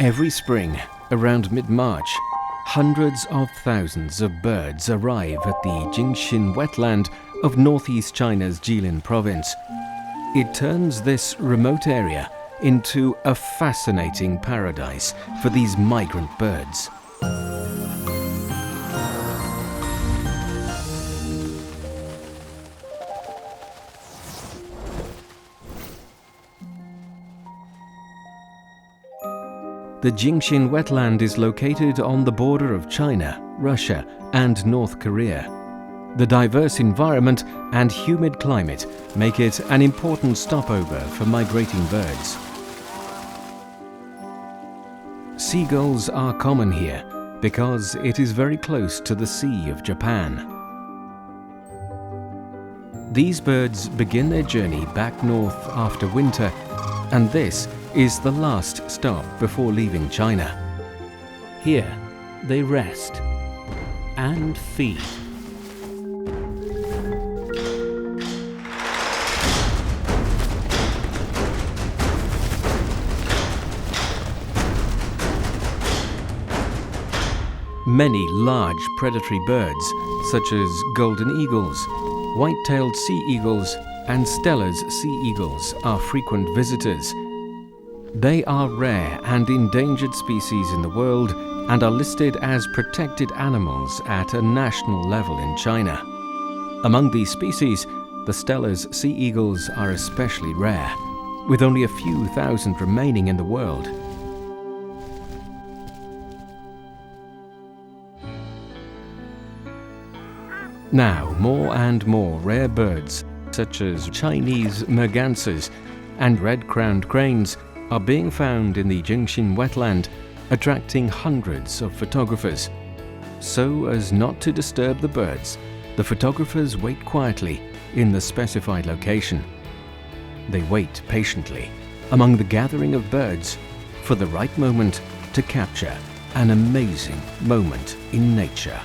Every spring, around mid-March, hundreds of thousands of birds arrive at the Jingxin wetland of northeast China's Jilin province. It turns this remote area into a fascinating paradise for these migrant birds. The Jingxin wetland is located on the border of China, Russia, and North Korea. The diverse environment and humid climate make it an important stopover for migrating birds. Seagulls are common here because it is very close to the Sea of Japan. These birds begin their journey back north after winter, and this is the last stop before leaving China. Here, they rest and feed. Many large predatory birds, such as golden eagles, white-tailed sea eagles, and Steller's sea eagles, are frequent visitors. They are rare and endangered species in the world and are listed as protected animals at a national level in China. Among these species, the Steller's sea eagles are especially rare, with only a few thousand remaining in the world. Now, more and more rare birds, such as Chinese mergansers and red-crowned cranes, are being found in the Jingxin wetland, attracting hundreds of photographers. So as not to disturb the birds, the photographers wait quietly in the specified location. They wait patiently among the gathering of birds for the right moment to capture an amazing moment in nature.